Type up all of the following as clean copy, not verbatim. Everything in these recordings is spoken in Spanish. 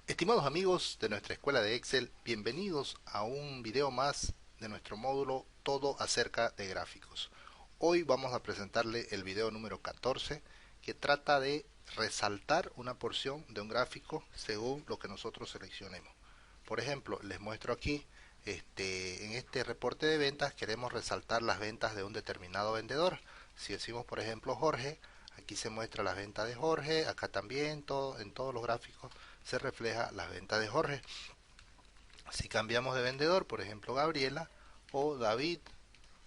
Estimados amigos de nuestra escuela de Excel, bienvenidos a un video más de nuestro módulo Todo acerca de gráficos. Hoy vamos a presentarle el video número 14 que trata de resaltar una porción de un gráfico según lo que nosotros seleccionemos. Por ejemplo, les muestro aquí, en este reporte de ventas queremos resaltar las ventas de un determinado vendedor. Si decimos por ejemplo Jorge, aquí se muestra las ventas de Jorge, acá también en todos los gráficos se refleja las ventas de Jorge. Si cambiamos de vendedor, por ejemplo Gabriela o David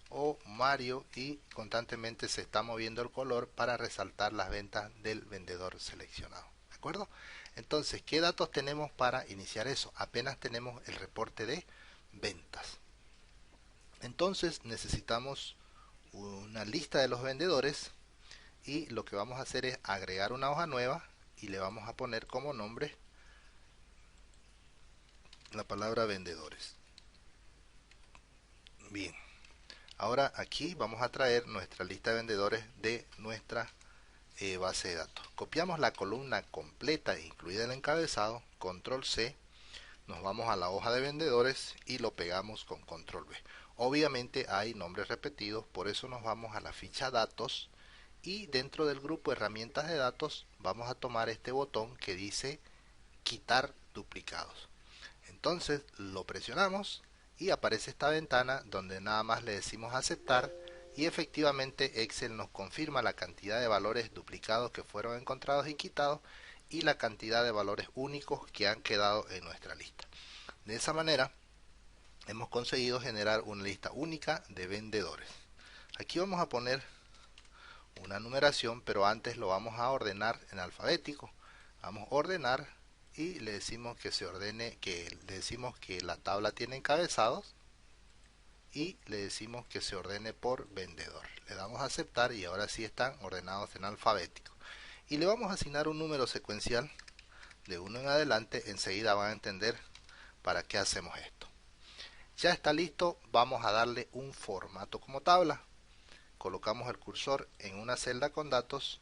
o Mario, y constantemente se está moviendo el color para resaltar las ventas del vendedor seleccionado. ¿De acuerdo? Entonces, ¿qué datos tenemos para iniciar eso? Apenas tenemos el reporte de ventas. Entonces necesitamos una lista de los vendedores y lo que vamos a hacer es agregar una hoja nueva y le vamos a poner como nombre la palabra vendedores. Bien, ahora aquí vamos a traer nuestra lista de vendedores de nuestra base de datos. Copiamos la columna completa incluida el encabezado, control C, nos vamos a la hoja de vendedores y lo pegamos con control V. Obviamente hay nombres repetidos, por eso nos vamos a la ficha datos y dentro del grupo herramientas de datos vamos a tomar este botón que dice quitar duplicados. Entonces lo presionamos y aparece esta ventana donde nada más le decimos aceptar y efectivamente Excel nos confirma la cantidad de valores duplicados que fueron encontrados y quitados y la cantidad de valores únicos que han quedado en nuestra lista. De esa manera hemos conseguido generar una lista única de vendedores. Aquí vamos a poner una numeración, pero antes lo vamos a ordenar en alfabético. Vamos a ordenar y le decimos que se ordene, que le decimos que la tabla tiene encabezados y le decimos que se ordene por vendedor. Le damos a aceptar y ahora sí están ordenados en alfabético. Y le vamos a asignar un número secuencial de 1 en adelante. Enseguida van a entender para qué hacemos esto. Ya está listo, vamos a darle un formato como tabla. Colocamos el cursor en una celda con datos,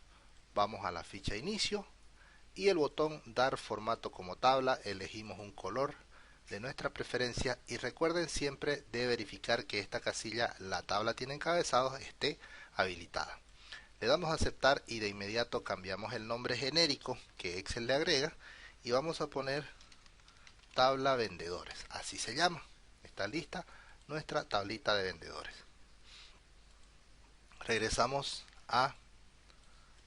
vamos a la ficha inicio y el botón dar formato como tabla, elegimos un color de nuestra preferencia y recuerden siempre de verificar que esta casilla, la tabla tiene encabezados, esté habilitada. Le damos a aceptar y de inmediato cambiamos el nombre genérico que Excel le agrega y vamos a poner tabla vendedores, así se llama. Está lista nuestra tablita de vendedores. Regresamos a,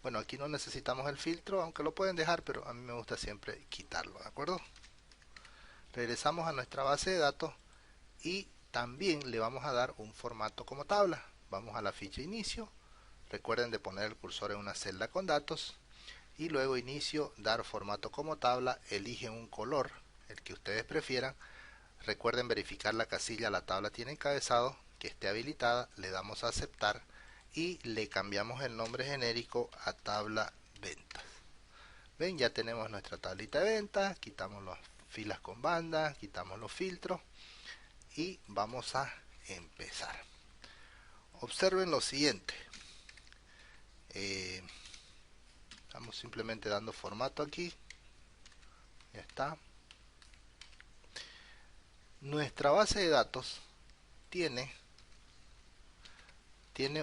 bueno, aquí no necesitamos el filtro, aunque lo pueden dejar, pero a mí me gusta siempre quitarlo, ¿de acuerdo? Regresamos a nuestra base de datos y también le vamos a dar un formato como tabla. Vamos a la ficha inicio, recuerden de poner el cursor en una celda con datos y luego inicio, dar formato como tabla, eligen un color, el que ustedes prefieran. Recuerden verificar la casilla, la tabla tiene encabezado, que esté habilitada, le damos a aceptar y le cambiamos el nombre genérico a tabla ventas. Ven, ya tenemos nuestra tablita de ventas, quitamos las filas con bandas, quitamos los filtros y vamos a empezar. Observen lo siguiente. Estamos simplemente dando formato aquí. Ya está. Nuestra base de datos tiene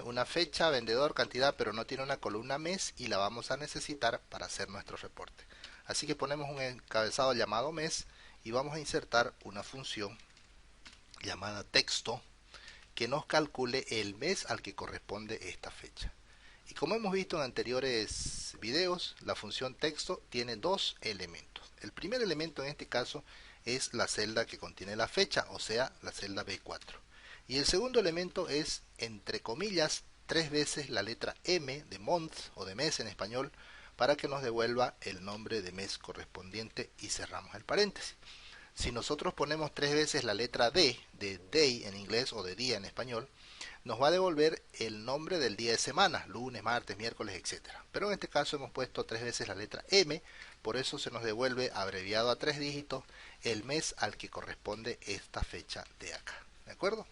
una fecha, vendedor, cantidad, pero no tiene una columna mes y la vamos a necesitar para hacer nuestro reporte. Así que ponemos un encabezado llamado mes y vamos a insertar una función llamada texto que nos calcule el mes al que corresponde esta fecha. Y como hemos visto en anteriores videos, la función texto tiene dos elementos. El primer elemento en este caso es la celda que contiene la fecha, o sea, la celda B4. Y el segundo elemento es, entre comillas, 3 veces la letra M de month o de mes en español para que nos devuelva el nombre de mes correspondiente y cerramos el paréntesis. Si nosotros ponemos 3 veces la letra D de day en inglés o de día en español, nos va a devolver el nombre del día de semana, lunes, martes, miércoles, etcétera. Pero en este caso hemos puesto 3 veces la letra M, por eso se nos devuelve abreviado a 3 dígitos el mes al que corresponde esta fecha de acá. ¿De acuerdo?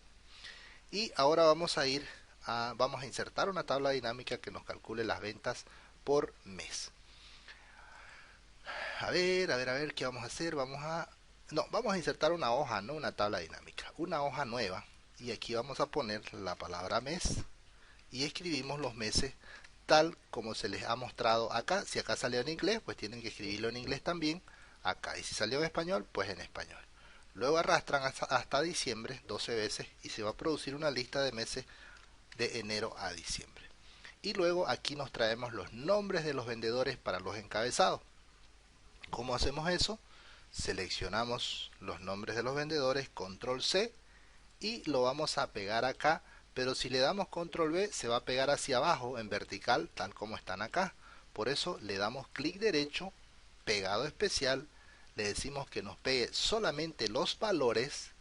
Y ahora vamos a insertar una tabla dinámica que nos calcule las ventas por mes. A ver, ¿qué vamos a hacer? No, vamos a insertar una hoja, no una tabla dinámica. Una hoja nueva. Y aquí vamos a poner la palabra mes. Y escribimos los meses tal como se les ha mostrado acá. Si acá salió en inglés, pues tienen que escribirlo en inglés también acá. Y si salió en español, pues en español. Luego arrastran hasta diciembre 12 veces y se va a producir una lista de meses de enero a diciembre. Y luego aquí nos traemos los nombres de los vendedores para los encabezados. ¿Cómo hacemos eso? Seleccionamos los nombres de los vendedores, control C, y lo vamos a pegar acá, pero si le damos control V se va a pegar hacia abajo en vertical tal como están acá. Por eso le damos clic derecho, pegado especial, le decimos que nos pegue solamente los valores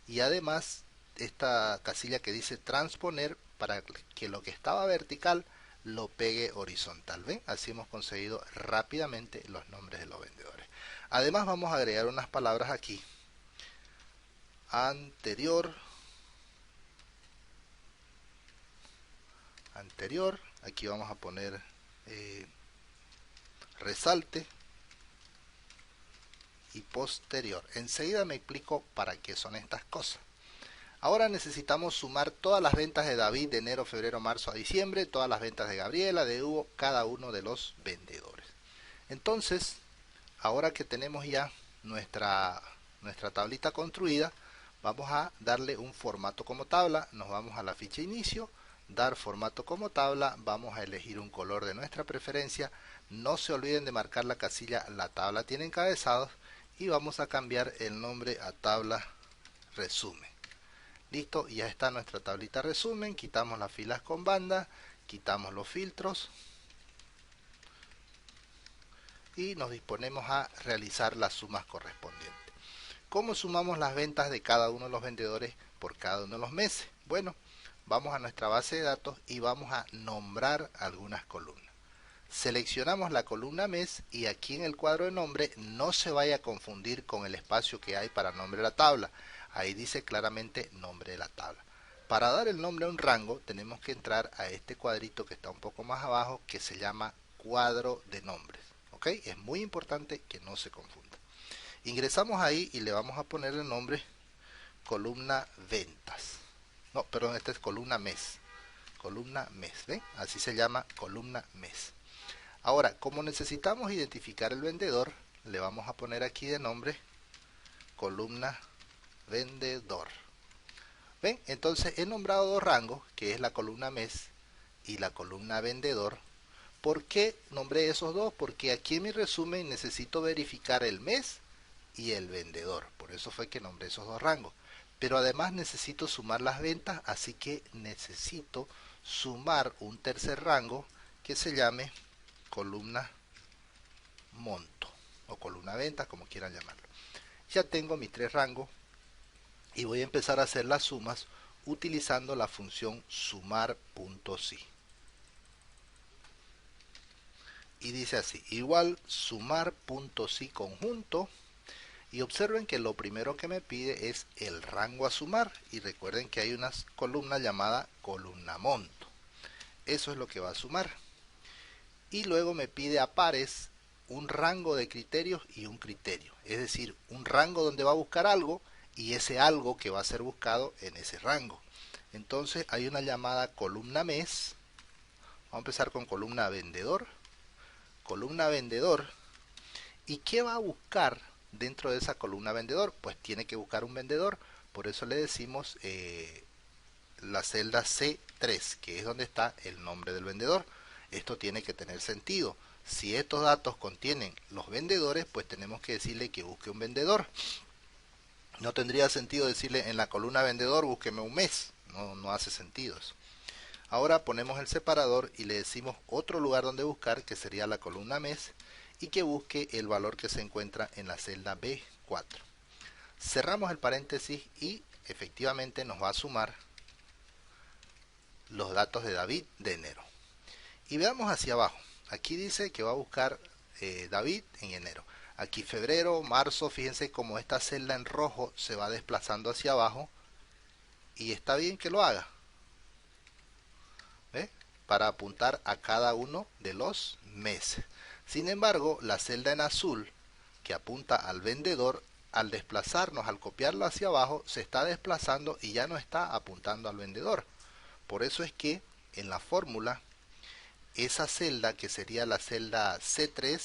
y además esta casilla que dice transponer para que lo que estaba vertical lo pegue horizontal. ¿Ven? Así hemos conseguido rápidamente los nombres de los vendedores. Además vamos a agregar unas palabras aquí. Anterior, aquí vamos a poner resalte y posterior. Enseguida me explico para qué son estas cosas. Ahora necesitamos sumar todas las ventas de David de enero, febrero, marzo a diciembre, todas las ventas de Gabriela, de Hugo, cada uno de los vendedores. Entonces, ahora que tenemos ya nuestra tablita construida, vamos a darle un formato como tabla. Nos vamos a la ficha inicio, dar formato como tabla, vamos a elegir un color de nuestra preferencia. No se olviden de marcar la casilla la tabla tiene encabezados y vamos a cambiar el nombre a tabla resumen. Listo, ya está nuestra tablita resumen. Quitamos las filas con banda, quitamos los filtros y nos disponemos a realizar las sumas correspondientes. ¿Cómo sumamos las ventas de cada uno de los vendedores por cada uno de los meses? Bueno, vamos a nuestra base de datos y vamos a nombrar algunas columnas. Seleccionamos la columna mes y aquí en el cuadro de nombre no se vaya a confundir con el espacio que hay para nombre de la tabla. Ahí dice claramente nombre de la tabla. Para dar el nombre a un rango tenemos que entrar a este cuadrito que está un poco más abajo que se llama cuadro de nombres. ¿Ok? Es muy importante que no se confunda. Ingresamos ahí y le vamos a poner el nombre columna ventas. No, perdón, esta es columna mes. Columna mes, ¿ven? Así se llama columna mes. Ahora, como necesitamos identificar el vendedor, le vamos a poner aquí de nombre columna vendedor. ¿Ven? Entonces he nombrado dos rangos, que es la columna mes y la columna vendedor. ¿Por qué nombré esos dos? Porque aquí en mi resumen necesito verificar el mes y el vendedor. Por eso fue que nombré esos dos rangos. Pero además necesito sumar las ventas, así que necesito sumar un tercer rango que se llame columna monto o columna ventas, como quieran llamarlo. Ya tengo mis tres rangos y voy a empezar a hacer las sumas utilizando la función sumar.si. Y dice así, igual sumar.si conjunto. Y observen que lo primero que me pide es el rango a sumar. Y recuerden que hay una columna llamada columna monto. Eso es lo que va a sumar. Y luego me pide a pares un rango de criterios y un criterio. Es decir, un rango donde va a buscar algo y ese algo que va a ser buscado en ese rango. Entonces hay una llamada columna mes. Vamos a empezar con columna vendedor. Columna vendedor. ¿Y qué va a buscar dentro de esa columna vendedor? Pues tiene que buscar un vendedor. Por eso le decimos la celda C3, que es donde está el nombre del vendedor. Esto tiene que tener sentido. Si estos datos contienen los vendedores, pues tenemos que decirle que busque un vendedor. No tendría sentido decirle en la columna vendedor búsqueme un mes. No hace sentido eso. Ahora ponemos el separador y le decimos otro lugar donde buscar, que sería la columna mes, y que busque el valor que se encuentra en la celda B4. Cerramos el paréntesis y efectivamente nos va a sumar los datos de David de enero. Y veamos hacia abajo. Aquí dice que va a buscar David en enero. Aquí febrero, marzo, fíjense cómo esta celda en rojo se va desplazando hacia abajo y está bien que lo haga. ¿Ve? Para apuntar a cada uno de los meses. Sin embargo, la celda en azul que apunta al vendedor, al desplazarnos, al copiarlo hacia abajo, se está desplazando y ya no está apuntando al vendedor. Por eso es que en la fórmula, esa celda que sería la celda C3,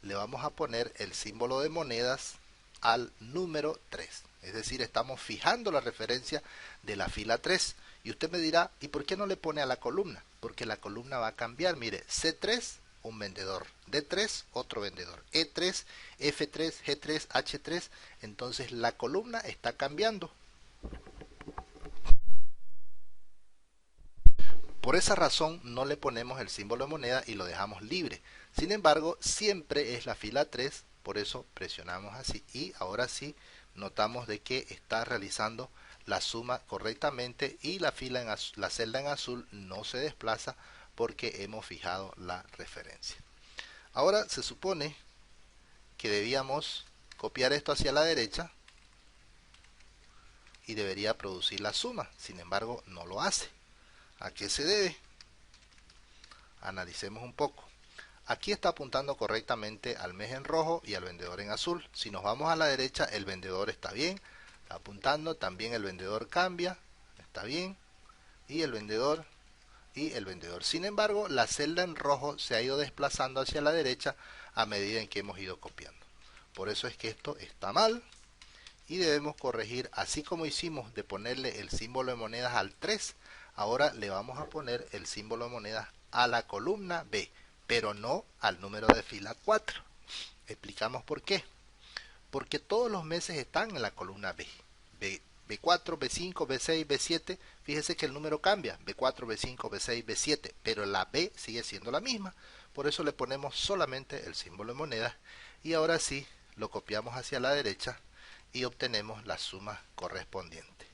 le vamos a poner el símbolo de monedas al número 3. Es decir, estamos fijando la referencia de la fila 3. Y usted me dirá, ¿y por qué no le pone a la columna? Porque la columna va a cambiar. Mire, C3, un vendedor. D3, otro vendedor. E3, F3, G3, H3. Entonces la columna está cambiando. Por esa razón no le ponemos el símbolo de moneda y lo dejamos libre. Sin embargo, siempre es la fila 3, por eso presionamos así y ahora sí notamos de que está realizando la suma correctamente y la fila en azul, la celda en azul no se desplaza porque hemos fijado la referencia. Ahora se supone que debíamos copiar esto hacia la derecha y debería producir la suma. Sin embargo, no lo hace. ¿A qué se debe? Analicemos un poco. Aquí está apuntando correctamente al mes en rojo y al vendedor en azul. Si nos vamos a la derecha, el vendedor está bien, está apuntando, también el vendedor cambia, está bien, y el vendedor y el vendedor. Sin embargo, la celda en rojo se ha ido desplazando hacia la derecha a medida en que hemos ido copiando. Por eso es que esto está mal y debemos corregir, así como hicimos de ponerle el símbolo de monedas al 3, ahora le vamos a poner el símbolo de monedas a la columna B, pero no al número de fila 4. Explicamos por qué. Porque todos los meses están en la columna B. B4, B5, B6, B7, fíjese que el número cambia, B4, B5, B6, B7, pero la B sigue siendo la misma. Por eso le ponemos solamente el símbolo de monedas y ahora sí lo copiamos hacia la derecha y obtenemos la suma correspondiente.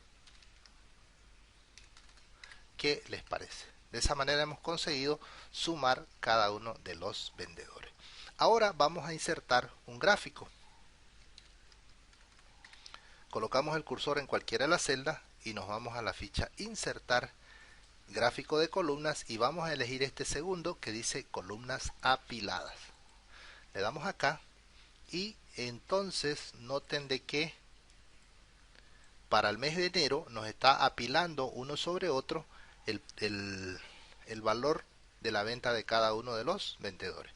¿Qué les parece? De esa manera hemos conseguido sumar cada uno de los vendedores. Ahora vamos a insertar un gráfico. Colocamos el cursor en cualquiera de las celdas y nos vamos a la ficha Insertar, Gráfico de columnas y vamos a elegir este segundo que dice columnas apiladas. Le damos acá y entonces noten de que para el mes de enero nos está apilando uno sobre otro el valor de la venta de cada uno de los vendedores.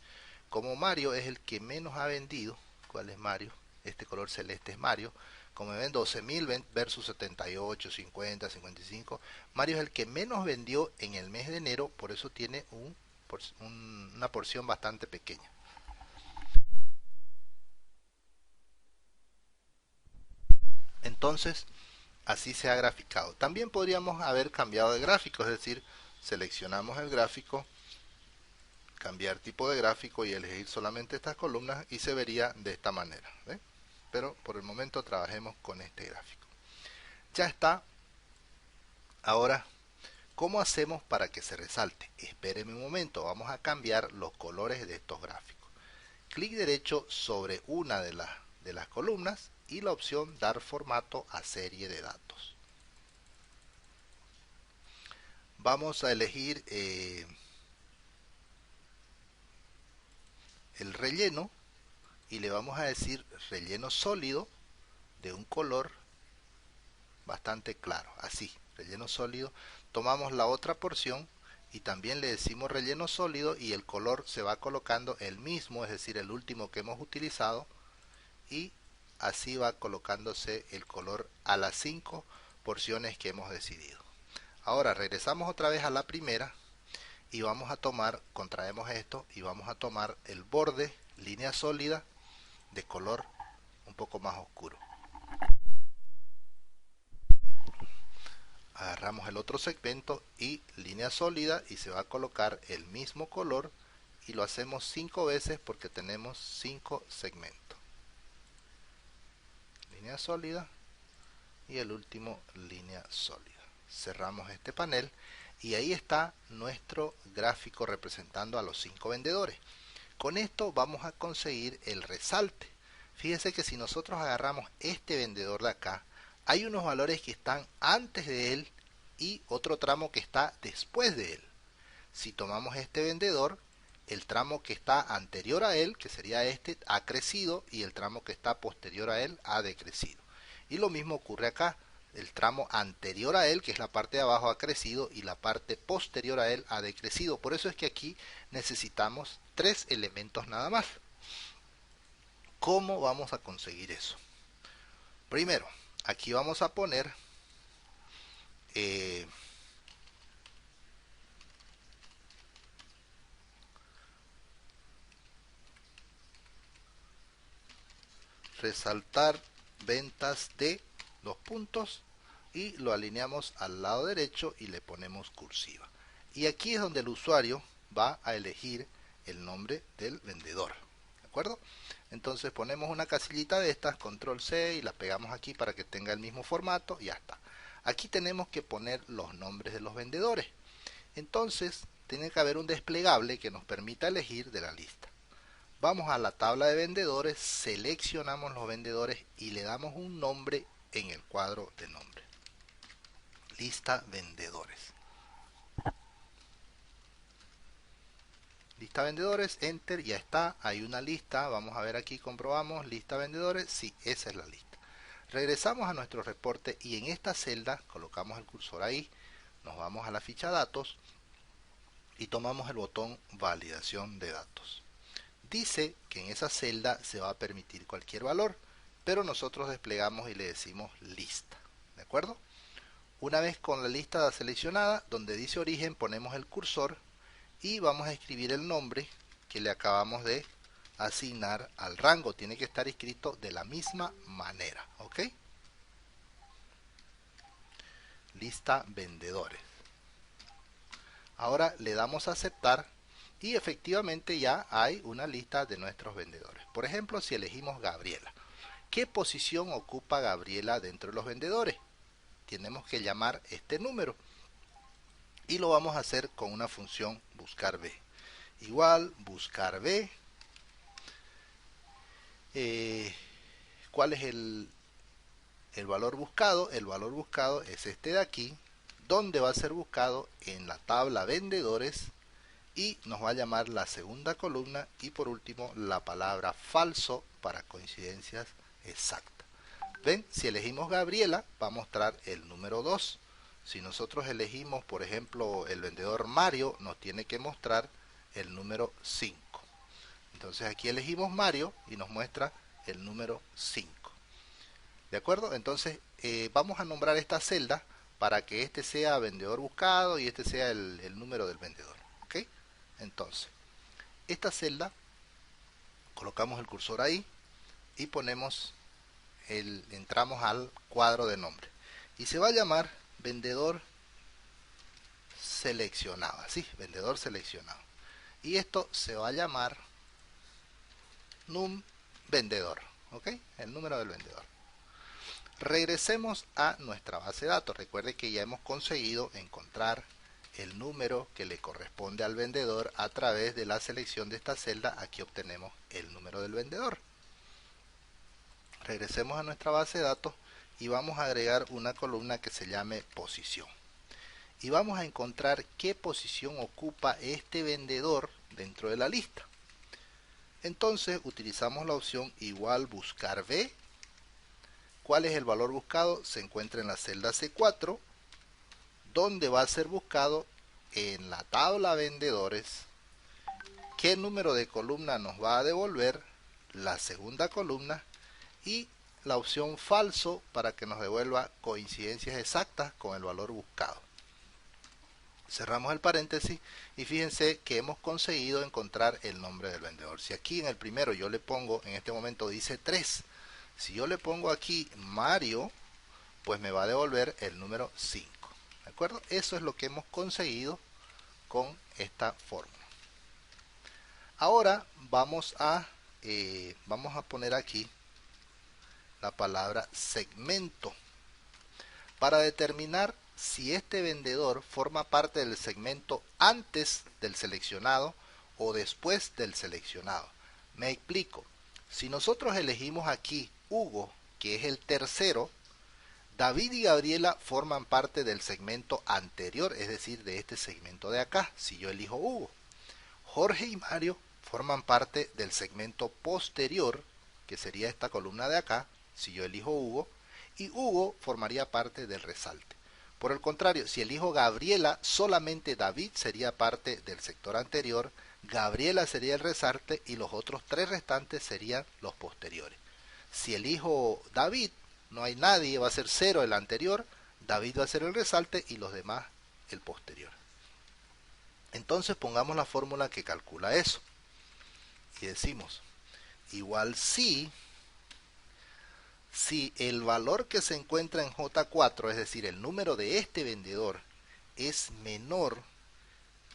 Como Mario es el que menos ha vendido, ¿cuál es Mario? Este color celeste es Mario. Como ven, 12.000 versus 78, 50, 55. Mario es el que menos vendió en el mes de enero, por eso tiene una porción bastante pequeña. Entonces, así se ha graficado. También podríamos haber cambiado de gráfico, es decir, seleccionamos el gráfico, cambiar tipo de gráfico y elegir solamente estas columnas y se vería de esta manera. ¿Ve? Pero por el momento trabajemos con este gráfico. Ya está. Ahora, ¿cómo hacemos para que se resalte? Espérenme un momento, vamos a cambiar los colores de estos gráficos. Clic derecho sobre una de las columnas y la opción dar formato a serie de datos. Vamos a elegir el relleno y le vamos a decir relleno sólido de un color bastante claro, así, relleno sólido. Tomamos la otra porción y también le decimos relleno sólido y el color se va colocando el mismo, es decir, el último que hemos utilizado y así va colocándose el color a las 5 porciones que hemos decidido. Ahora regresamos otra vez a la primera y vamos a tomar, contraemos esto y vamos a tomar el borde, línea sólida de color un poco más oscuro. Agarramos el otro segmento y línea sólida y se va a colocar el mismo color y lo hacemos 5 veces porque tenemos 5 segmentos. Línea sólida y el último línea sólida. Cerramos este panel y ahí está nuestro gráfico representando a los 5 vendedores. Con esto vamos a conseguir el resalte. Fíjense que si nosotros agarramos este vendedor de acá, hay unos valores que están antes de él y otro tramo que está después de él. Si tomamos este vendedor, el tramo que está anterior a él, que sería este, ha crecido y el tramo que está posterior a él ha decrecido. Y lo mismo ocurre acá. El tramo anterior a él, que es la parte de abajo, ha crecido y la parte posterior a él ha decrecido. Por eso es que aquí necesitamos 3 elementos nada más. ¿Cómo vamos a conseguir eso? Primero, aquí vamos a poner resaltar ventas de 2 puntos y lo alineamos al lado derecho y le ponemos cursiva. Y aquí es donde el usuario va a elegir el nombre del vendedor. ¿De acuerdo? Entonces ponemos una casillita de estas, control C, y la pegamos aquí para que tenga el mismo formato y ya está. Aquí tenemos que poner los nombres de los vendedores. Entonces tiene que haber un desplegable que nos permita elegir de la lista. Vamos a la tabla de vendedores, seleccionamos los vendedores y le damos un nombre en el cuadro de nombre. Lista vendedores. Lista vendedores, enter, ya está, hay una lista, vamos a ver aquí, comprobamos, lista vendedores, sí, esa es la lista. Regresamos a nuestro reporte y en esta celda colocamos el cursor ahí, nos vamos a la ficha datos y tomamos el botón validación de datos. Dice que en esa celda se va a permitir cualquier valor, pero nosotros desplegamos y le decimos lista, ¿de acuerdo? Una vez con la lista seleccionada, donde dice origen ponemos el cursor y vamos a escribir el nombre que le acabamos de asignar al rango. Tiene que estar escrito de la misma manera, ¿ok? Lista vendedores. Ahora le damos a aceptar y efectivamente ya hay una lista de nuestros vendedores. Por ejemplo, si elegimos Gabriela, ¿qué posición ocupa Gabriela dentro de los vendedores? Tenemos que llamar este número y lo vamos a hacer con una función buscar B. Igual buscar B. ¿Cuál es el valor buscado? El valor buscado es este de aquí, donde va a ser buscado en la tabla vendedores y nos va a llamar la segunda columna y por último la palabra falso para coincidencias exactas. ¿Ven? Si elegimos Gabriela va a mostrar el número 2. Si nosotros elegimos por ejemplo el vendedor Mario nos tiene que mostrar el número 5. Entonces aquí elegimos Mario y nos muestra el número 5. ¿De acuerdo? Entonces vamos a nombrar esta celda para que este sea vendedor buscado y este sea el número del vendedor. ¿Ok? Entonces, esta celda, colocamos el cursor ahí y ponemos entramos al cuadro de nombre. Y se va a llamar vendedor seleccionado. Así, vendedor seleccionado. Y esto se va a llamar num vendedor. ¿Ok? El número del vendedor. Regresemos a nuestra base de datos. Recuerde que ya hemos conseguido encontrar el número que le corresponde al vendedor a través de la selección de esta celda. Aquí obtenemos el número del vendedor. Regresemos a nuestra base de datos y vamos a agregar una columna que se llame posición. Y vamos a encontrar qué posición ocupa este vendedor dentro de la lista. Entonces utilizamos la opción igual buscar B. ¿Cuál es el valor buscado? Se encuentra en la celda C4, donde va a ser buscado en la tabla vendedores. ¿Qué número de columna nos va a devolver? La segunda columna. Y la opción falso para que nos devuelva coincidencias exactas con el valor buscado. Cerramos el paréntesis y fíjense que hemos conseguido encontrar el nombre del vendedor. Si aquí en el primero yo le pongo, en este momento dice 3, si yo le pongo aquí Mario, pues me va a devolver el número 5. ¿De acuerdo? Eso es lo que hemos conseguido con esta fórmula. Ahora vamos a poner aquí la palabra segmento para determinar si este vendedor forma parte del segmento antes del seleccionado o después del seleccionado. Me explico. Si nosotros elegimos aquí Hugo, que es el tercero, David y Gabriela forman parte del segmento anterior, es decir, de este segmento de acá, si yo elijo Hugo. Jorge y Mario forman parte del segmento posterior, que sería esta columna de acá, si yo elijo Hugo, y Hugo formaría parte del resalte. Por el contrario, si elijo Gabriela, solamente David sería parte del sector anterior, Gabriela sería el resalte y los otros tres restantes serían los posteriores. Si elijo David, no hay nadie, va a ser 0 el anterior, David va a ser el resalte y los demás el posterior. Entonces pongamos la fórmula que calcula eso. Y decimos, igual si el valor que se encuentra en J4, es decir, el número de este vendedor, es menor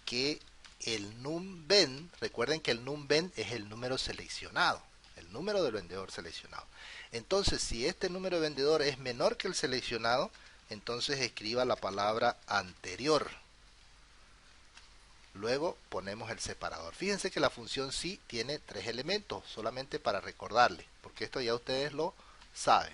que el numVen, recuerden que el numVen es el número seleccionado, el número del vendedor seleccionado. Entonces, si este número de vendedor es menor que el seleccionado, entonces escriba la palabra anterior. Luego ponemos el separador. Fíjense que la función sí tiene 3 elementos, solamente para recordarles, porque esto ya ustedes lo saben.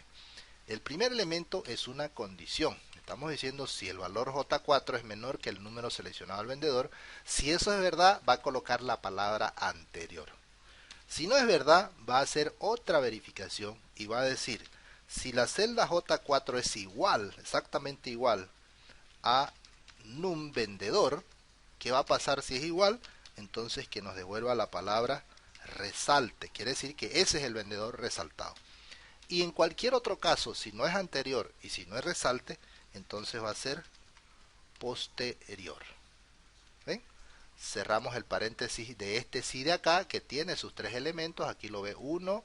El primer elemento es una condición. Estamos diciendo si el valor J4 es menor que el número seleccionado al vendedor. Si eso es verdad, va a colocar la palabra anterior. Si no es verdad, va a hacer otra verificación y va a decir, si la celda J4 es igual, exactamente igual a num vendedor, ¿qué va a pasar si es igual? Entonces que nos devuelva la palabra resalte. Quiere decir que ese es el vendedor resaltado. Y en cualquier otro caso, si no es anterior y si no es resalte, entonces va a ser posterior. ¿Ven? Cerramos el paréntesis de este sí de acá, que tiene sus 3 elementos. Aquí lo ve 1.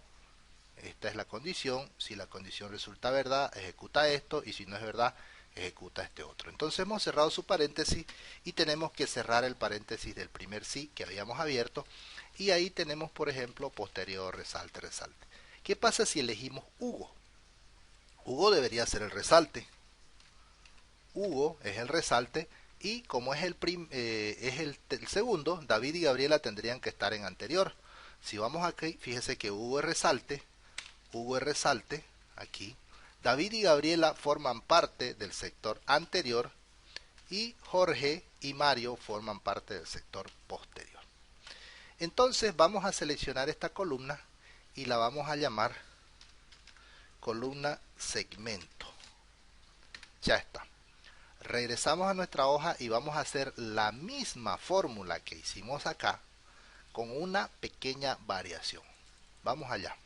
Esta es la condición. Si la condición resulta verdad, ejecuta esto. Y si no es verdad, ejecuta este otro. Entonces hemos cerrado su paréntesis y tenemos que cerrar el paréntesis del primer sí que habíamos abierto. Y ahí tenemos, por ejemplo, posterior, resalte, resalte. ¿Qué pasa si elegimos Hugo? Hugo debería ser el resalte. Hugo es el resalte y como es el segundo, David y Gabriela tendrían que estar en anterior. Si vamos aquí, fíjese que Hugo es resalte, aquí. David y Gabriela forman parte del sector anterior y Jorge y Mario forman parte del sector posterior. Entonces vamos a seleccionar esta columna y la vamos a llamar columna segmento. Ya está. Regresamos a nuestra hoja y vamos a hacer la misma fórmula que hicimos acá con una pequeña variación. Vamos allá.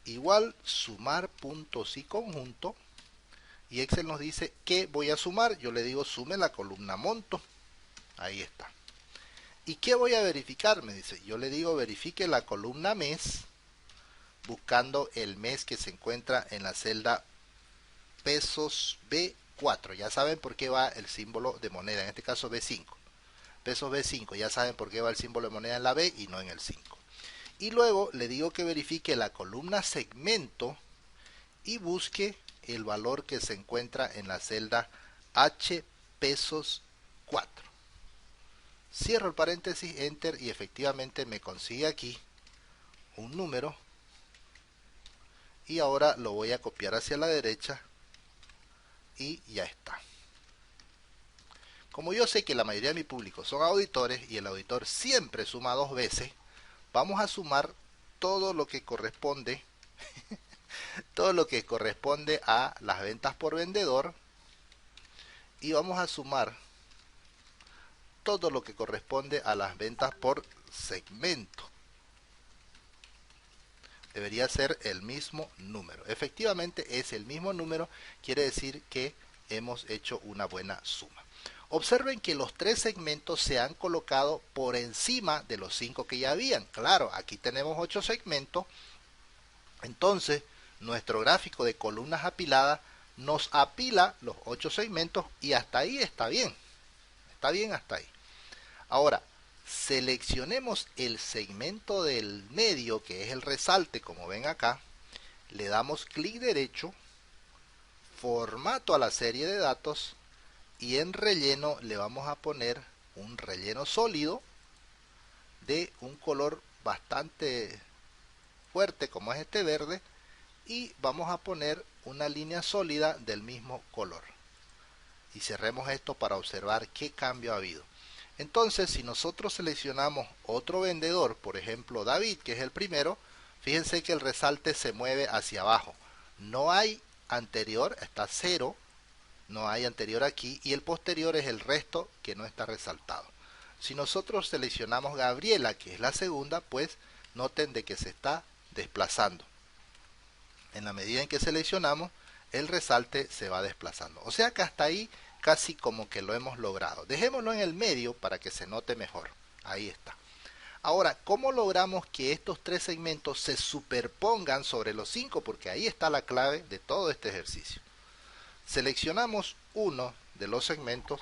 Igual sumar puntos y conjunto. Y Excel nos dice que voy a sumar. Yo le digo sume la columna monto. Ahí está. ¿Y qué voy a verificar? Me dice. Yo le digo verifique la columna mes, buscando el mes que se encuentra en la celda pesos B4. Ya saben por qué va el símbolo de moneda, en este caso B5. Pesos B5, ya saben por qué va el símbolo de moneda en la B y no en el 5. Y luego le digo que verifique la columna segmento y busque el valor que se encuentra en la celda H pesos 4. Cierro el paréntesis, enter, y efectivamente me consigue aquí un número. Y ahora lo voy a copiar hacia la derecha y ya está. Como yo sé que la mayoría de mi público son auditores y el auditor siempre suma 2 veces, vamos a sumar todo lo que corresponde todo lo que corresponde a las ventas por vendedor y vamos a sumar todo lo que corresponde a las ventas por segmento. Debería ser el mismo número. Efectivamente es el mismo número, quiere decir que hemos hecho una buena suma. Observen que los 3 segmentos se han colocado por encima de los 5 que ya habían. Claro, aquí tenemos 8 segmentos. Entonces, nuestro gráfico de columnas apiladas nos apila los 8 segmentos y hasta ahí está bien. Está bien hasta ahí. Ahora, seleccionemos el segmento del medio, que es el resalte, como ven acá. Le damos clic derecho, formato a la serie de datos y en relleno le vamos a poner un relleno sólido de un color bastante fuerte como es este verde y vamos a poner una línea sólida del mismo color y cerremos esto para observar qué cambio ha habido. Entonces, si nosotros seleccionamos otro vendedor, por ejemplo David, que es el primero, fíjense que el resalte se mueve hacia abajo. No hay anterior, está 0, no hay anterior aquí, y el posterior es el resto que no está resaltado. Si nosotros seleccionamos Gabriela, que es la segunda, pues noten de que se está desplazando. En la medida en que seleccionamos, el resalte se va desplazando. O sea que hasta ahí casi como que lo hemos logrado. Dejémoslo en el medio para que se note mejor. Ahí está. Ahora, ¿cómo logramos que estos tres segmentos se superpongan sobre los 5? Porque ahí está la clave de todo este ejercicio. Seleccionamos uno de los segmentos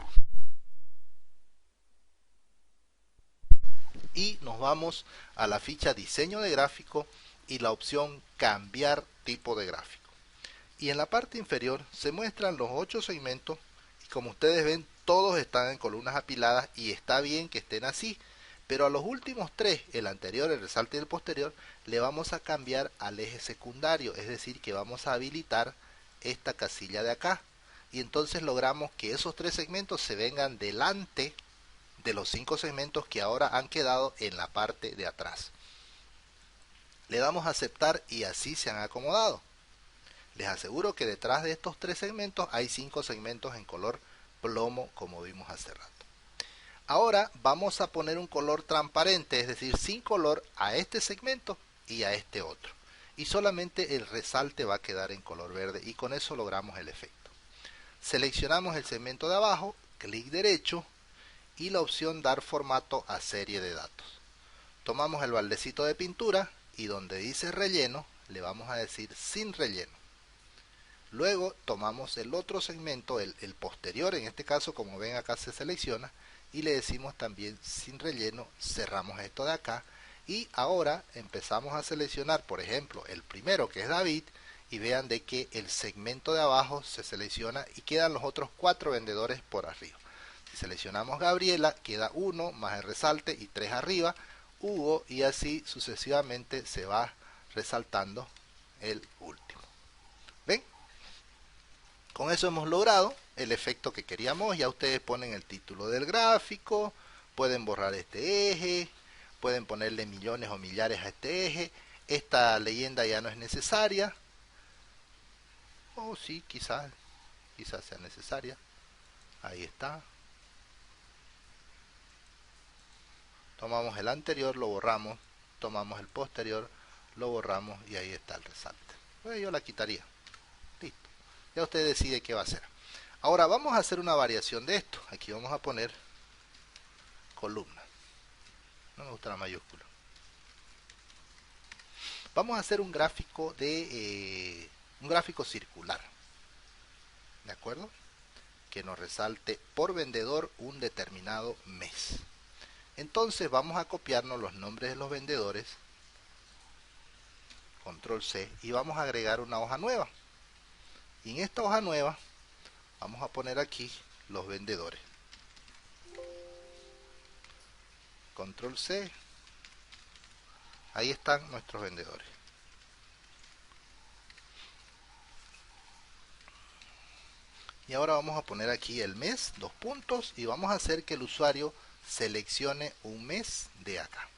y nos vamos a la ficha diseño de gráfico y la opción cambiar tipo de gráfico. Y en la parte inferior se muestran los 8 segmentos y como ustedes ven todos están en columnas apiladas y está bien que estén así, pero a los últimos 3, el anterior, el resalte y el posterior, le vamos a cambiar al eje secundario, es decir que vamos a habilitar esta casilla de acá y entonces logramos que esos 3 segmentos se vengan delante de los 5 segmentos que ahora han quedado en la parte de atrás. Le damos a aceptar y así se han acomodado. Les aseguro que detrás de estos 3 segmentos hay 5 segmentos en color plomo como vimos hace rato. Ahora vamos a poner un color transparente, es decir, sin color a este segmento y a este otro. Y solamente el resalte va a quedar en color verde y con eso logramos el efecto. Seleccionamos el segmento de abajo, clic derecho y la opción dar formato a serie de datos. Tomamos el baldecito de pintura y donde dice relleno le vamos a decir sin relleno. Luego tomamos el otro segmento, el posterior, en este caso como ven acá se selecciona y le decimos también sin relleno, cerramos esto de acá y ahora empezamos a seleccionar por ejemplo el primero que es David y vean de que el segmento de abajo se selecciona y quedan los otros 4 vendedores por arriba. Si seleccionamos Gabriela queda 1 más el resalte y 3 arriba, Hugo y así sucesivamente se va resaltando el último. ¿Ven? Con eso hemos logrado el efecto que queríamos. Ya ustedes ponen el título del gráfico, pueden borrar este eje, pueden ponerle millones o millares a este eje. Esta leyenda ya no es necesaria. O sí, quizás sea necesaria. Ahí está. Tomamos el anterior, lo borramos. Tomamos el posterior, lo borramos y ahí está el resalte. Pues yo la quitaría. Listo. Ya usted decide qué va a hacer. Ahora vamos a hacer una variación de esto. Aquí vamos a poner columna. No me gusta la mayúscula. Vamos a hacer un gráfico de un gráfico circular. ¿De acuerdo? Que nos resalte por vendedor un determinado mes. Entonces vamos a copiarnos los nombres de los vendedores. Control C y vamos a agregar una hoja nueva. Y en esta hoja nueva vamos a poner aquí los vendedores. Control C. Ahí están nuestros vendedores. Y ahora vamos a poner aquí el mes, 2 puntos, y vamos a hacer que el usuario seleccione un mes de acá.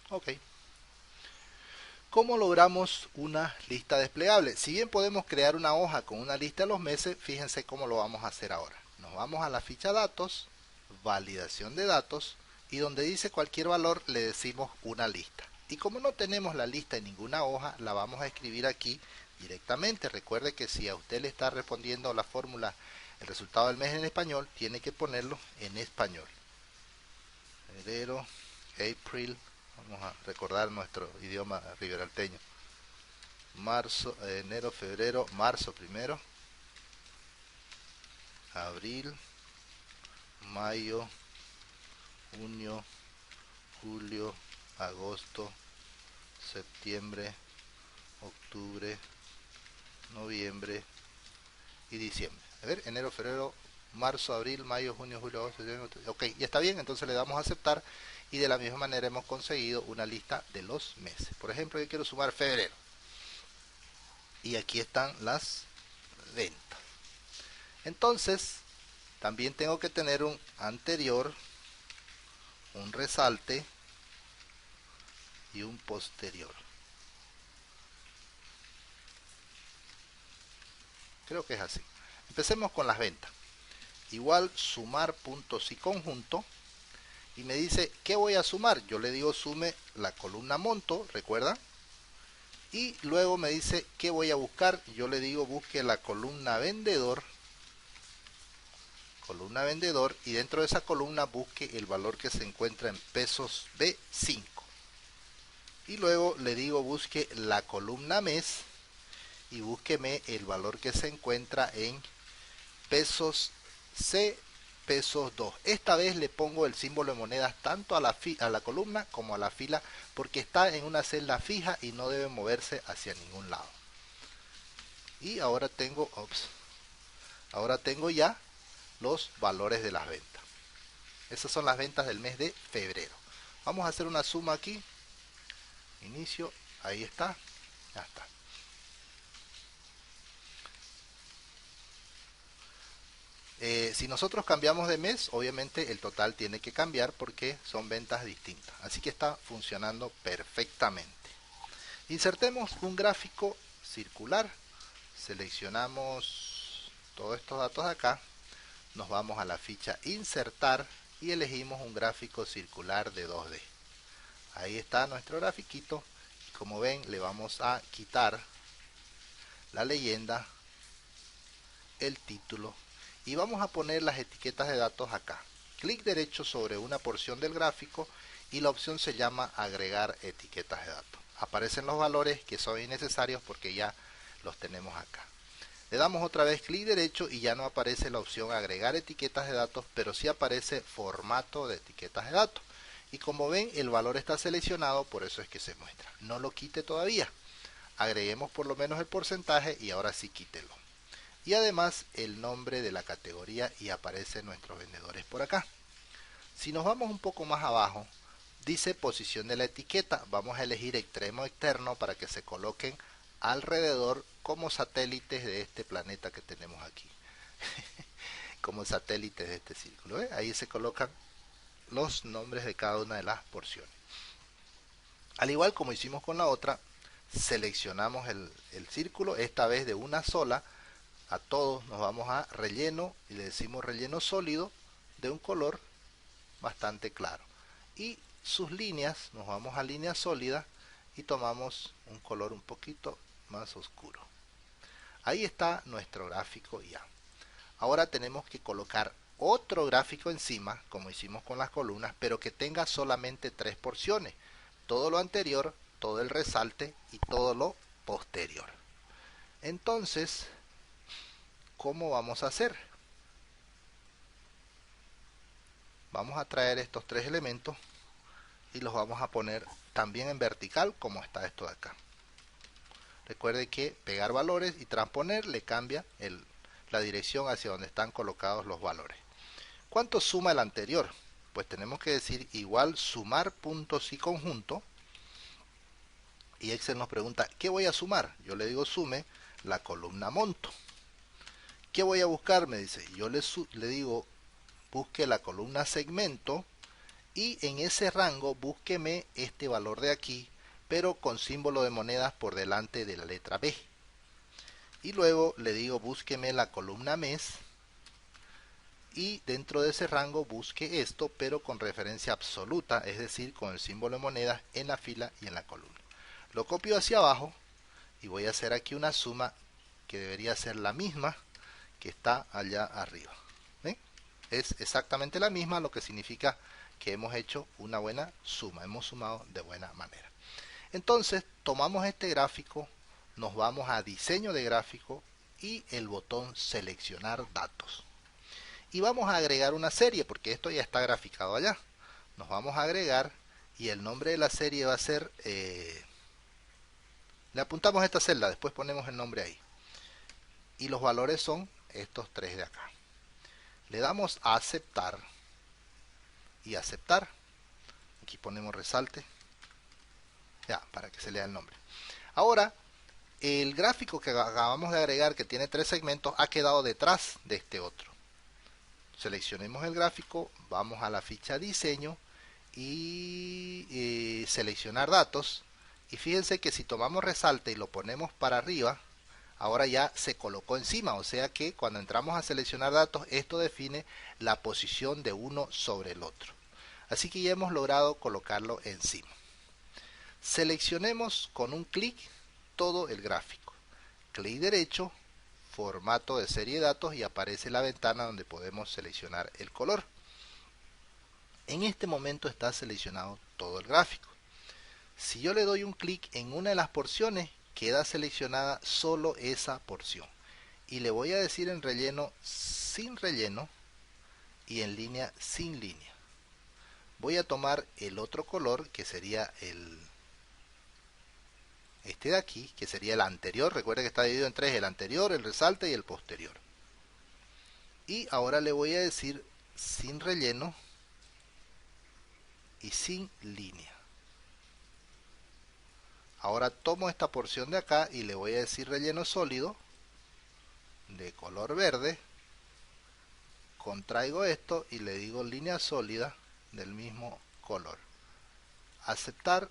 Ok. ¿Cómo logramos una lista desplegable? Si bien podemos crear una hoja con una lista de los meses, fíjense cómo lo vamos a hacer ahora. Nos vamos a la ficha datos, validación de datos, y donde dice cualquier valor le decimos una lista. Y como no tenemos la lista en ninguna hoja, la vamos a escribir aquí directamente. Recuerde que si a usted le está respondiendo la fórmula, el resultado del mes en español, tiene que ponerlo en español. Febrero, April, vamos a recordar nuestro idioma riberalteño. Marzo, enero, febrero, marzo primero. Abril, mayo, junio, julio, agosto, septiembre, octubre, noviembre y diciembre. A ver, enero, febrero, marzo, abril, mayo, junio, julio, agosto, septiembre. Ok, ya está bien, entonces le damos a aceptar y de la misma manera hemos conseguido una lista de los meses. Por ejemplo, yo quiero sumar febrero y aquí están las ventas. Entonces también tengo que tener un anterior, un resalte y un posterior. Creo que es así. Empecemos con las ventas. Igual sumar puntos y conjunto. Y me dice, ¿qué voy a sumar? Yo le digo sume la columna monto, ¿recuerdan? Y luego me dice, ¿qué voy a buscar? Yo le digo, busque la columna vendedor. Y dentro de esa columna busque el valor que se encuentra en pesos B5. Y luego le digo, busque la columna mes y búsqueme el valor que se encuentra en pesos C, pesos 2. Esta vez le pongo el símbolo de monedas tanto a la columna como a la fila porque está en una celda fija y no debe moverse hacia ningún lado. Y ahora tengo ya los valores de las ventas. Esas son las ventas del mes de febrero. Vamos a hacer una suma aquí. Inicio, ahí está, ya está. Si nosotros cambiamos de mes, obviamente el total tiene que cambiar porque son ventas distintas. Así que está funcionando perfectamente. Insertemos un gráfico circular. Seleccionamos todos estos datos acá. Nos vamos a la ficha insertar y elegimos un gráfico circular de 2D. Ahí está nuestro grafiquito. Y como ven, le vamos a quitar la leyenda, el título. Y vamos a poner las etiquetas de datos acá. Clic derecho sobre una porción del gráfico y la opción se llama agregar etiquetas de datos. Aparecen los valores que son innecesarios porque ya los tenemos acá. Le damos otra vez clic derecho y ya no aparece la opción agregar etiquetas de datos, pero sí aparece formato de etiquetas de datos. Y como ven, el valor está seleccionado, por eso es que se muestra. No lo quite todavía. Agreguemos por lo menos el porcentaje y ahora sí quítelo. Y además el nombre de la categoría y aparecen nuestros vendedores por acá. Si nos vamos un poco más abajo, dice posición de la etiqueta. Vamos a elegir extremo externo para que se coloquen alrededor como satélites de este planeta que tenemos aquí. Como satélites de este círculo. ¿Ve? Ahí se colocan los nombres de cada una de las porciones. Al igual como hicimos con la otra, seleccionamos el círculo, esta vez de una sola. A todos nos vamos a relleno y le decimos relleno sólido de un color bastante claro. Y sus líneas, nos vamos a línea sólida y tomamos un color un poquito más oscuro. Ahí está nuestro gráfico ya. Ahora tenemos que colocar otro gráfico encima, como hicimos con las columnas, pero que tenga solamente 3 porciones. Todo lo anterior, todo el resalte y todo lo posterior. Entonces, ¿cómo vamos a hacer? Vamos a traer estos 3 elementos y los vamos a poner también en vertical como está esto de acá. Recuerde que pegar valores y transponer le cambia la dirección hacia donde están colocados los valores. ¿Cuánto suma el anterior? Pues tenemos que decir igual sumar puntos y conjunto. Y Excel nos pregunta, ¿qué voy a sumar? Yo le digo sume la columna monto. ¿Qué voy a buscar? Me dice, yo le digo busque la columna segmento y en ese rango búsqueme este valor de aquí, pero con símbolo de monedas por delante de la letra B. Y luego le digo búsqueme la columna mes y dentro de ese rango busque esto, pero con referencia absoluta, es decir, con el símbolo de monedas en la fila y en la columna. Lo copio hacia abajo y voy a hacer aquí una suma que debería ser la misma que está allá arriba. ¿Ven? Es exactamente la misma, lo que significa que hemos hecho una buena suma, hemos sumado de buena manera. Entonces tomamos este gráfico, nos vamos a diseño de gráfico y el botón seleccionar datos. Y vamos a agregar una serie porque esto ya está graficado allá. Nos vamos a agregar y el nombre de la serie va a ser, le apuntamos a esta celda, después ponemos el nombre ahí. Y los valores son estos 3 de acá. Le damos a aceptar y aceptar. Aquí ponemos resalte. Ya, para que se lea el nombre. Ahora El gráfico que acabamos de agregar, que tiene 3 segmentos, ha quedado detrás de este otro. Seleccionemos el gráfico, vamos a la ficha diseño y seleccionar datos. Y fíjense que si tomamos resalte y lo ponemos para arriba, ahora ya se colocó encima, o sea que cuando entramos a seleccionar datos, esto define la posición de uno sobre el otro. Así que ya hemos logrado colocarlo encima. Seleccionemos con un clic todo el gráfico. Clic derecho, formato de serie de datos, y aparece la ventana donde podemos seleccionar el color. En este momento está seleccionado todo el gráfico. Si yo le doy un clic en una de las porciones, queda seleccionada solo esa porción. Y le voy a decir en relleno sin relleno y en línea sin línea. Voy a tomar el otro color, que sería este de aquí, que sería el anterior. Recuerden que está dividido en tres: el anterior, el resalte y el posterior. Y ahora le voy a decir sin relleno y sin línea. Ahora tomo esta porción de acá y le voy a decir relleno sólido de color verde. Contraigo esto y le digo línea sólida del mismo color. Aceptar,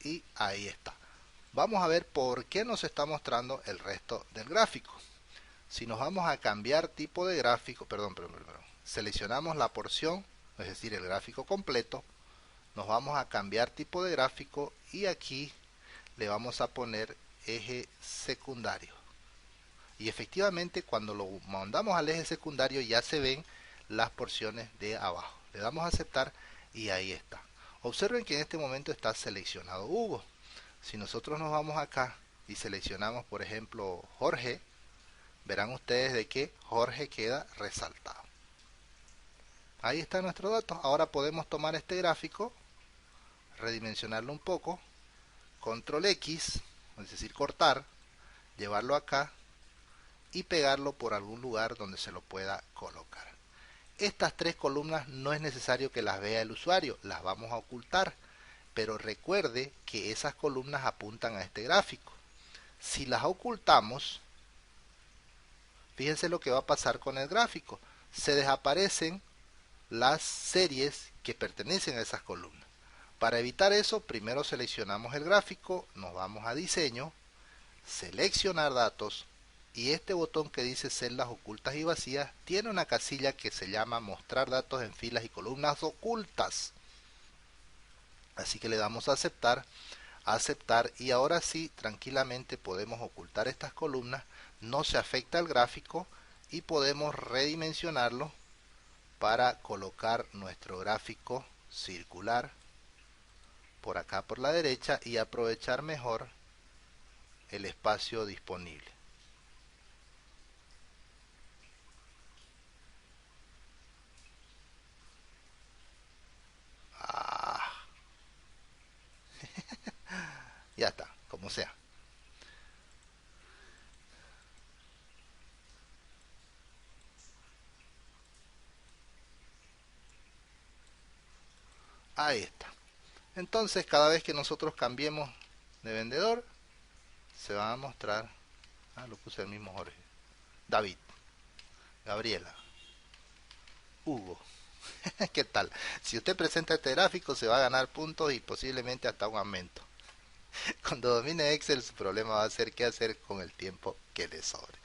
y ahí está. Vamos a ver por qué nos está mostrando el resto del gráfico. Si nos vamos a cambiar tipo de gráfico, seleccionamos la porción, es decir, el gráfico completo, nos vamos a cambiar tipo de gráfico y aquí le vamos a poner eje secundario. Y efectivamente cuando lo mandamos al eje secundario ya se ven las porciones de abajo. Le damos a aceptar y ahí está. Observen que en este momento está seleccionado Hugo. Si nosotros nos vamos acá y seleccionamos, por ejemplo, Jorge, verán ustedes de que Jorge queda resaltado. Ahí está nuestro dato. Ahora podemos tomar este gráfico, redimensionarlo un poco, control X, es decir, cortar, llevarlo acá y pegarlo por algún lugar donde se lo pueda colocar. Estas tres columnas no es necesario que las vea el usuario, las vamos a ocultar, pero recuerde que esas columnas apuntan a este gráfico. Si las ocultamos, fíjense lo que va a pasar con el gráfico. Se desaparecen las series que pertenecen a esas columnas. Para evitar eso, primero seleccionamos el gráfico, nos vamos a diseño, seleccionar datos, y este botón que dice celdas ocultas y vacías tiene una casilla que se llama mostrar datos en filas y columnas ocultas. Así que le damos a aceptar, y ahora sí tranquilamente podemos ocultar estas columnas, no se afecta al gráfico y podemos redimensionarlo para colocar nuestro gráfico circular por acá por la derecha y aprovechar mejor el espacio disponible. Ya está, como sea. Ahí está. Entonces cada vez que nosotros cambiemos de vendedor, se va a mostrar, lo puse el mismo Jorge, David, Gabriela, Hugo. ¿Qué tal? Si usted presenta este gráfico se va a ganar puntos y posiblemente hasta un aumento. Cuando domine Excel, su problema va a ser qué hacer con el tiempo que le sobre.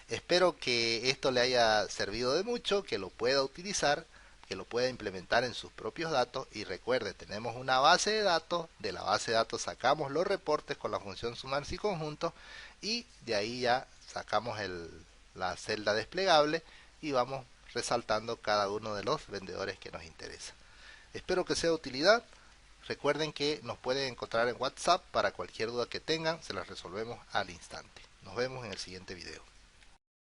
Espero que esto le haya servido de mucho, que lo pueda utilizar, que lo pueda implementar en sus propios datos. Y recuerde, tenemos una base de datos, de la base de datos sacamos los reportes con la función sumarse y conjuntos, y de ahí ya sacamos la celda desplegable y vamos resaltando cada uno de los vendedores que nos interesa. Espero que sea de utilidad. Recuerden que nos pueden encontrar en WhatsApp para cualquier duda que tengan, se las resolvemos al instante. Nos vemos en el siguiente video.